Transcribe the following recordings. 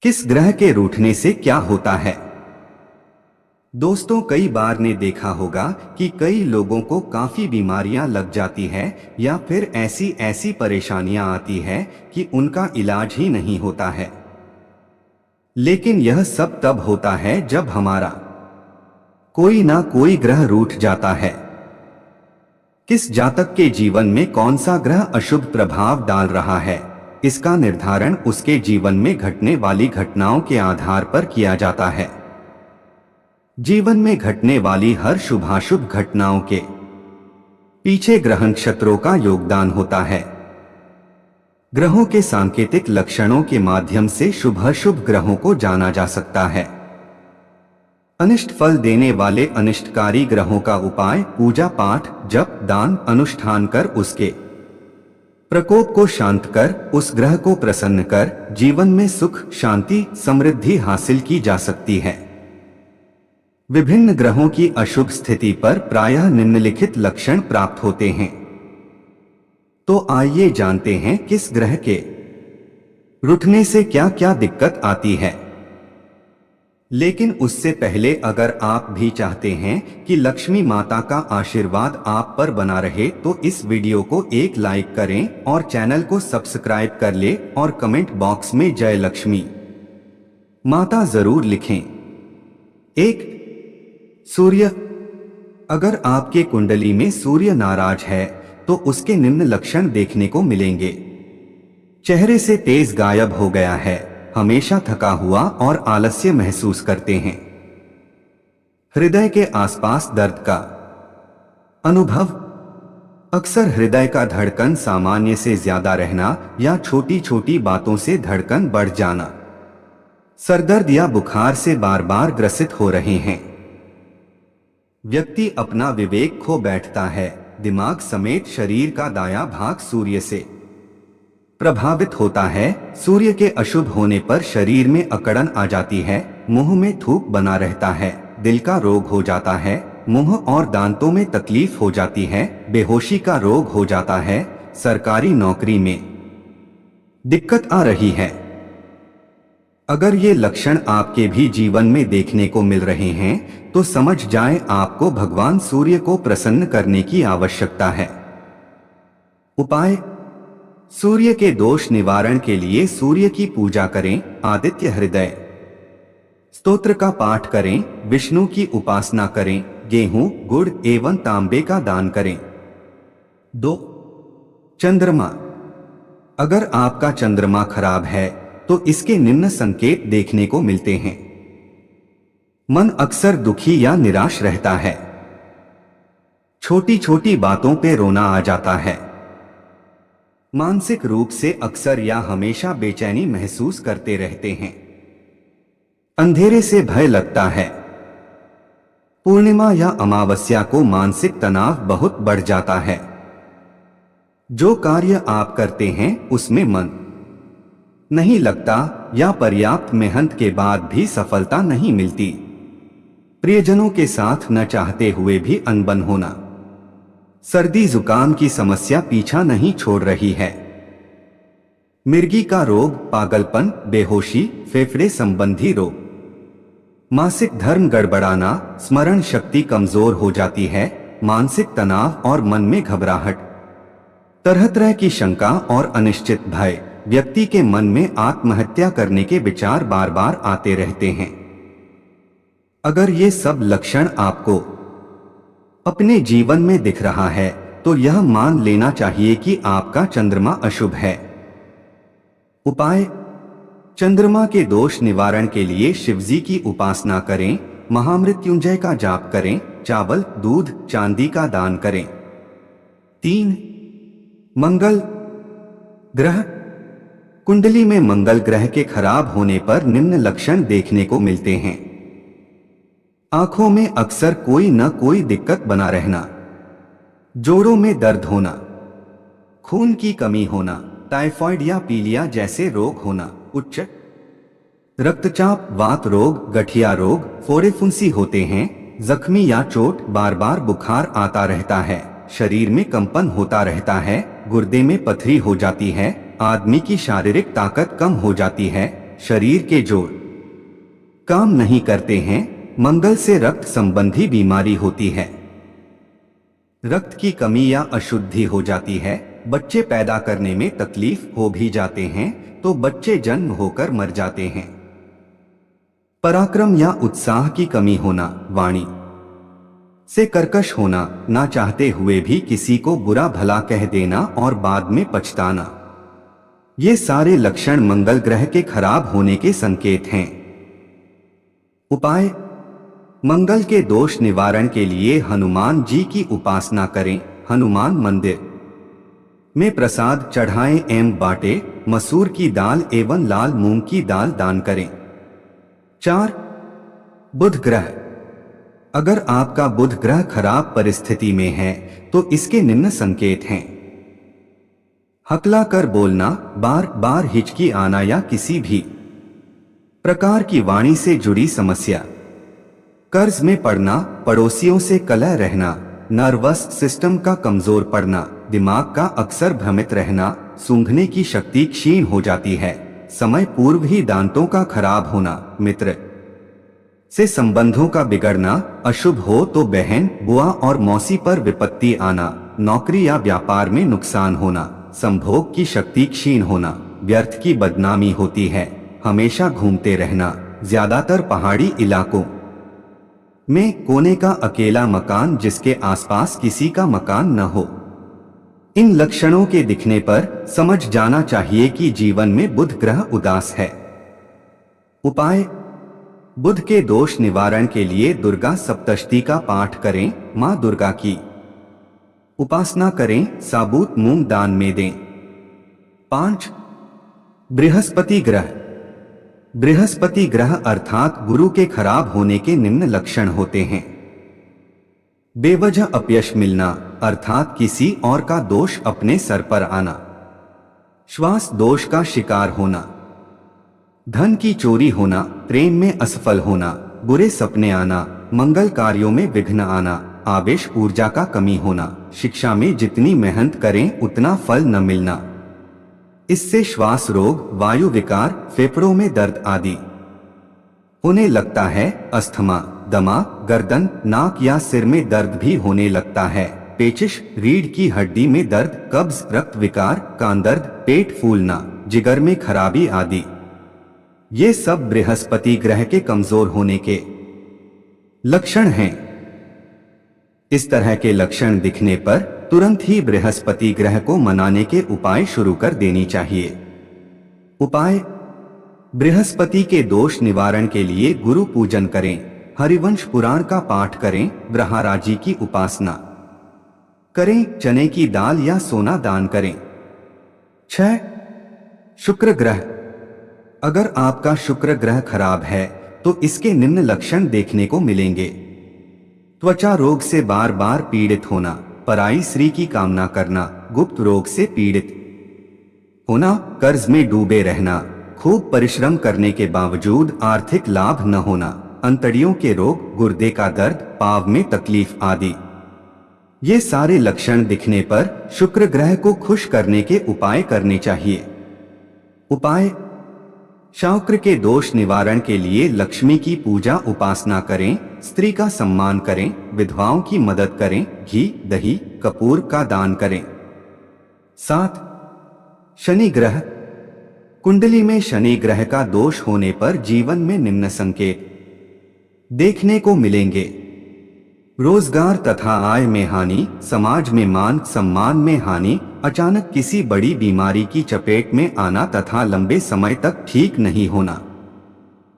किस ग्रह के रूठने से क्या होता है? दोस्तों, कई बार ने देखा होगा कि कई लोगों को काफी बीमारियां लग जाती है या फिर ऐसी ऐसी परेशानियां आती है कि उनका इलाज ही नहीं होता है। लेकिन यह सब तब होता है जब हमारा कोई ना कोई ग्रह रूठ जाता है। किस जातक के जीवन में कौन सा ग्रह अशुभ प्रभाव डाल रहा है, इसका निर्धारण उसके जीवन में घटने वाली घटनाओं के आधार पर किया जाता है। जीवन में घटने वाली हर शुभाशुभ घटनाओं के पीछे ग्रह नक्षत्रों का योगदान होता है। ग्रहों के सांकेतिक लक्षणों के माध्यम से शुभ अशुभ ग्रहों को जाना जा सकता है। अनिष्ट फल देने वाले अनिष्टकारी ग्रहों का उपाय पूजा पाठ जप दान अनुष्ठान कर उसके प्रकोप को शांत कर उस ग्रह को प्रसन्न कर जीवन में सुख शांति समृद्धि हासिल की जा सकती है। विभिन्न ग्रहों की अशुभ स्थिति पर प्रायः निम्नलिखित लक्षण प्राप्त होते हैं। तो आइए जानते हैं किस ग्रह के रूठने से क्या क्या दिक्कत आती है। लेकिन उससे पहले अगर आप भी चाहते हैं कि लक्ष्मी माता का आशीर्वाद आप पर बना रहे तो इस वीडियो को एक लाइक करें और चैनल को सब्सक्राइब कर ले और कमेंट बॉक्स में जय लक्ष्मी माता जरूर लिखें। 1. सूर्य। अगर आपके कुंडली में सूर्य नाराज है तो उसके निम्न लक्षण देखने को मिलेंगे। चेहरे से तेज गायब हो गया है, हमेशा थका हुआ और आलस्य महसूस करते हैं। हृदय के आसपास दर्द का अनुभव। अक्सर हृदय का धड़कन सामान्य से ज्यादा रहना या छोटी छोटी बातों से धड़कन बढ़ जाना। सरदर्द या बुखार से बार बार ग्रसित हो रहे हैं। व्यक्ति अपना विवेक खो बैठता है, दिमाग समेत शरीर का दायां भाग सूर्य से प्रभावित होता है। सूर्य के अशुभ होने पर शरीर में अकड़न आ जाती है, मुंह में थूक बना रहता है, दिल का रोग हो जाता है, मुंह और दांतों में तकलीफ हो जाती है, बेहोशी का रोग हो जाता है, सरकारी नौकरी में दिक्कत आ रही है। अगर ये लक्षण आपके भी जीवन में देखने को मिल रहे हैं तो समझ जाएं आपको भगवान सूर्य को प्रसन्न करने की आवश्यकता है। उपाय। सूर्य के दोष निवारण के लिए सूर्य की पूजा करें, आदित्य हृदय स्तोत्र का पाठ करें, विष्णु की उपासना करें, गेहूं गुड़ एवं तांबे का दान करें। 2. चंद्रमा। अगर आपका चंद्रमा खराब है तो इसके निम्न संकेत देखने को मिलते हैं। मन अक्सर दुखी या निराश रहता है। छोटी छोटी बातों पे रोना आ जाता है। मानसिक रूप से अक्सर या हमेशा बेचैनी महसूस करते रहते हैं। अंधेरे से भय लगता है। पूर्णिमा या अमावस्या को मानसिक तनाव बहुत बढ़ जाता है। जो कार्य आप करते हैं उसमें मन नहीं लगता या पर्याप्त मेहनत के बाद भी सफलता नहीं मिलती। प्रियजनों के साथ न चाहते हुए भी अनबन होना। सर्दी जुकाम की समस्या पीछा नहीं छोड़ रही है। मिर्गी का रोग, पागलपन, बेहोशी, फेफड़े संबंधी रोग। मासिक धर्म गड़बड़ाना, स्मरण शक्ति कमजोर हो जाती है, मानसिक तनाव और मन में घबराहट, तरह तरह की शंका और अनिश्चित भय। व्यक्ति के मन में आत्महत्या करने के विचार बार बार आते रहते हैं। अगर ये सब लक्षण आपको अपने जीवन में दिख रहा है तो यह मान लेना चाहिए कि आपका चंद्रमा अशुभ है। उपाय। चंद्रमा के दोष निवारण के लिए शिवजी की उपासना करें, महामृत्युंजय का जाप करें, चावल दूध चांदी का दान करें। 3. मंगल ग्रह। कुंडली में मंगल ग्रह के खराब होने पर निम्न लक्षण देखने को मिलते हैं। आंखों में अक्सर कोई न कोई दिक्कत बना रहना, जोड़ों में दर्द होना, खून की कमी होना, टाइफाइड या पीलिया जैसे रोग होना, उच्च रक्तचाप, वात रोग, गठिया रोग, फोड़े फुंसी होते हैं, जख्मी या चोट, बार बार बुखार आता रहता है, शरीर में कंपन होता रहता है, गुर्दे में पथरी हो जाती है, आदमी की शारीरिक ताकत कम हो जाती है, शरीर के जोड़ काम नहीं करते हैं, मंगल से रक्त संबंधी बीमारी होती है, रक्त की कमी या अशुद्धि हो जाती है, बच्चे पैदा करने में तकलीफ हो भी जाते हैं तो बच्चे जन्म होकर मर जाते हैं, पराक्रम या उत्साह की कमी होना, वाणी से कर्कश होना, ना चाहते हुए भी किसी को बुरा भला कह देना और बाद में पछताना, ये सारे लक्षण मंगल ग्रह के खराब होने के संकेत हैं। उपाय: मंगल के दोष निवारण के लिए हनुमान जी की उपासना करें। हनुमान मंदिर में प्रसाद चढ़ाएं एवं बाटे, मसूर की दाल एवं लाल मूंग की दाल दान करें। 4. बुध ग्रह: अगर आपका बुध ग्रह खराब परिस्थिति में है तो इसके निम्न संकेत हैं। हकला कर बोलना, बार बार हिचकी आना या किसी भी प्रकार की वाणी से जुड़ी समस्या, कर्ज में पड़ना, पड़ोसियों से कलह रहना, नर्वस सिस्टम का कमजोर पड़ना, दिमाग का अक्सर भ्रमित रहना, सूंघने की शक्ति क्षीण हो जाती है, समय पूर्व ही दांतों का खराब होना, मित्र से संबंधों का बिगड़ना, अशुभ हो तो बहन, बुआ और मौसी पर विपत्ति आना, नौकरी या व्यापार में नुकसान होना, संभोग की शक्ति क्षीण होना, व्यर्थ की बदनामी होती है, हमेशा घूमते रहना, ज्यादातर पहाड़ी इलाकों में कोने का अकेला मकान जिसके आसपास किसी का मकान न हो। इन लक्षणों के दिखने पर समझ जाना चाहिए कि जीवन में बुध ग्रह उदास है। उपाय: बुध के दोष निवारण के लिए दुर्गा सप्तशती का पाठ करें, मां दुर्गा की उपासना करें, साबुत मूंग दान में दें। 5. बृहस्पति ग्रह: बृहस्पति ग्रह अर्थात गुरु के खराब होने के निम्न लक्षण होते हैं। बेवजह अपयश मिलना, अर्थात किसी और का दोष अपने सर पर आना, श्वास दोष का शिकार होना, धन की चोरी होना, प्रेम में असफल होना, बुरे सपने आना, मंगल कार्यों में विघ्न आना, आवेश ऊर्जा का कमी होना, शिक्षा में जितनी मेहनत करें उतना फल न मिलना, इससे श्वास रोग, वायु विकार, फेफड़ों में दर्द आदि होने लगता है, अस्थमा, दमा, गर्दन, नाक या सिर में दर्द भी होने लगता है, पेचिश, रीढ़ की हड्डी में दर्द, कब्ज, रक्त विकार, कान दर्द, पेट फूलना, जिगर में खराबी आदि, ये सब बृहस्पति ग्रह के कमजोर होने के लक्षण हैं। इस तरह के लक्षण दिखने पर तुरंत ही बृहस्पति ग्रह को मनाने के उपाय शुरू कर देनी चाहिए। उपाय: बृहस्पति के दोष निवारण के लिए गुरु पूजन करें, हरिवंश पुराण का पाठ करें, ब्रह्मराजी की उपासना करें, चने की दाल या सोना दान करें। 6. शुक्र ग्रह: अगर आपका शुक्र ग्रह खराब है तो इसके निम्न लक्षण देखने को मिलेंगे। त्वचा रोग से बार बार पीड़ित होना, पराई स्त्री की कामना करना, गुप्त रोग से पीड़ित होना, कर्ज में डूबे रहना, खूब परिश्रम करने के बावजूद आर्थिक लाभ न होना, अंतड़ियों के रोग, गुर्दे का दर्द, पाँव में तकलीफ आदि, ये सारे लक्षण दिखने पर शुक्र ग्रह को खुश करने के उपाय करने चाहिए। उपाय: शुक्र के दोष निवारण के लिए लक्ष्मी की पूजा उपासना करें, स्त्री का सम्मान करें, विधवाओं की मदद करें, घी, दही, कपूर का दान करें। 7. शनि ग्रह: कुंडली में शनि ग्रह का दोष होने पर जीवन में निम्न संकेत देखने को मिलेंगे। रोजगार तथा आय में हानि, समाज में मान सम्मान में हानि, अचानक किसी बड़ी बीमारी की चपेट में आना तथा लंबे समय तक ठीक नहीं होना,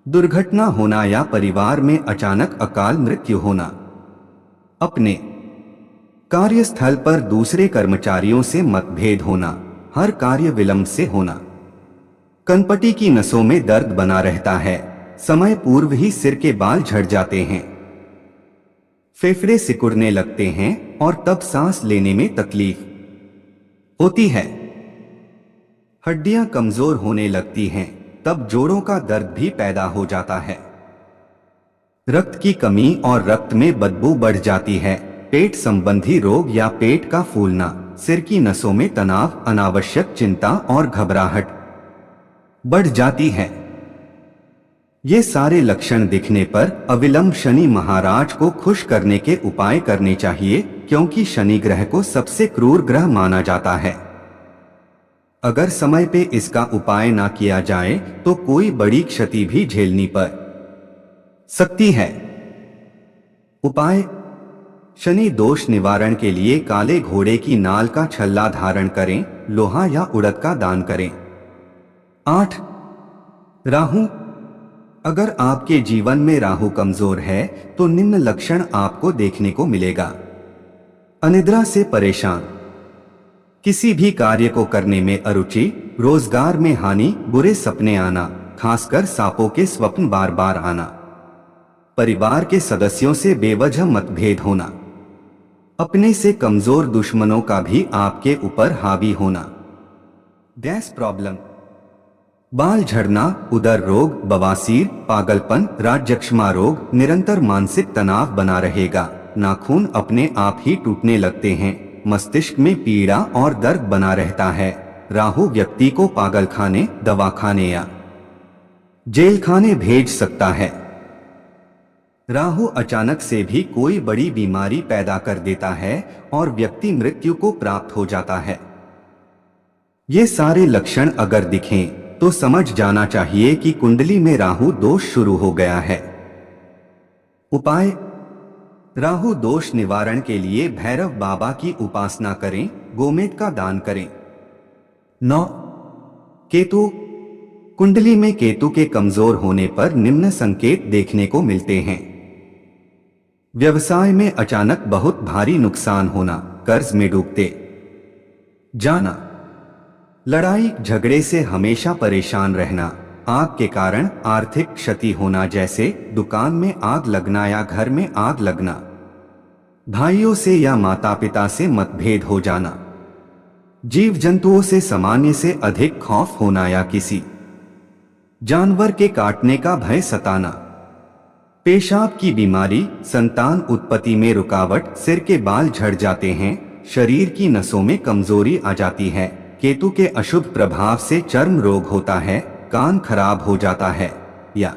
दुर्घटना होना या परिवार में अचानक अकाल मृत्यु होना, अपने कार्यस्थल पर दूसरे कर्मचारियों से मतभेद होना, हर कार्य विलंब से होना, कनपटी की नसों में दर्द बना रहता है, समय पूर्व ही सिर के बाल झड़ जाते हैं, फेफड़े सिकुड़ने लगते हैं और तब सांस लेने में तकलीफ होती है, हड्डियां कमजोर होने लगती हैं, तब जोड़ों का दर्द भी पैदा हो जाता है, रक्त की कमी और रक्त में बदबू बढ़ जाती है, पेट संबंधी रोग या पेट का फूलना, सिर की नसों में तनाव, अनावश्यक चिंता और घबराहट बढ़ जाती है। ये सारे लक्षण दिखने पर अविलंब शनि महाराज को खुश करने के उपाय करने चाहिए, क्योंकि शनि ग्रह को सबसे क्रूर ग्रह माना जाता है। अगर समय पे इसका उपाय ना किया जाए तो कोई बड़ी क्षति भी झेलनी पड़ सकती है। उपाय: शनि दोष निवारण के लिए काले घोड़े की नाल का छल्ला धारण करें, लोहा या उड़द का दान करें। 8. राहु: अगर आपके जीवन में राहु कमजोर है तो निम्न लक्षण आपको देखने को मिलेगा। अनिद्रा से परेशान, किसी भी कार्य को करने में अरुचि, रोजगार में हानि, बुरे सपने आना, खासकर सांपों के स्वप्न बार बार आना, परिवार के सदस्यों से बेवजह मतभेद होना, अपने से कमजोर दुश्मनों का भी आपके ऊपर हावी होना, गैस प्रॉब्लम, बाल झड़ना, उदर रोग, बवासीर, पागलपन, राज्यक्षमा रोग, निरंतर मानसिक तनाव बना रहेगा, नाखून अपने आप ही टूटने लगते हैं, मस्तिष्क में पीड़ा और दर्द बना रहता है। राहु व्यक्ति को पागलखाने, दवाखाने या जेलखाने भेज सकता है। राहु अचानक से भी कोई बड़ी बीमारी पैदा कर देता है और व्यक्ति मृत्यु को प्राप्त हो जाता है। ये सारे लक्षण अगर दिखें तो समझ जाना चाहिए कि कुंडली में राहु दोष शुरू हो गया है। उपाय: राहु दोष निवारण के लिए भैरव बाबा की उपासना करें, गोमेद का दान करें। 9. केतु: कुंडली में केतु के कमजोर होने पर निम्न संकेत देखने को मिलते हैं। व्यवसाय में अचानक बहुत भारी नुकसान होना, कर्ज में डूबते जाना, लड़ाई झगड़े से हमेशा परेशान रहना, आग के कारण आर्थिक क्षति होना, जैसे दुकान में आग लगना या घर में आग लगना, भाइयों से या माता पिता से मतभेद हो जाना, जीव जंतुओं से सामान्य से अधिक खौफ होना या किसी जानवर के काटने का भय सताना, पेशाब की बीमारी, संतान उत्पत्ति में रुकावट, सिर के बाल झड़ जाते हैं, शरीर की नसों में कमजोरी आ जाती है, केतु के अशुभ प्रभाव से चर्म रोग होता है, कान खराब हो जाता है या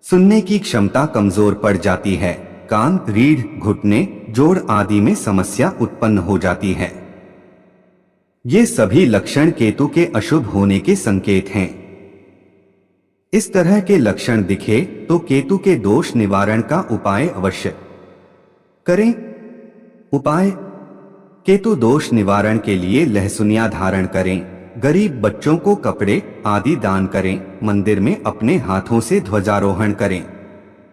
सुनने की क्षमता कमजोर पड़ जाती है, कान, रीढ़, घुटने, जोड़ आदि में समस्या उत्पन्न हो जाती है। ये सभी लक्षण केतु के अशुभ होने के संकेत हैं। इस तरह के लक्षण दिखे तो केतु के दोष निवारण का उपाय अवश्य करें। उपाय: केतु दोष निवारण के लिए लहसुनिया धारण करें, गरीब बच्चों को कपड़े आदि दान करें, मंदिर में अपने हाथों से ध्वजारोहण करें।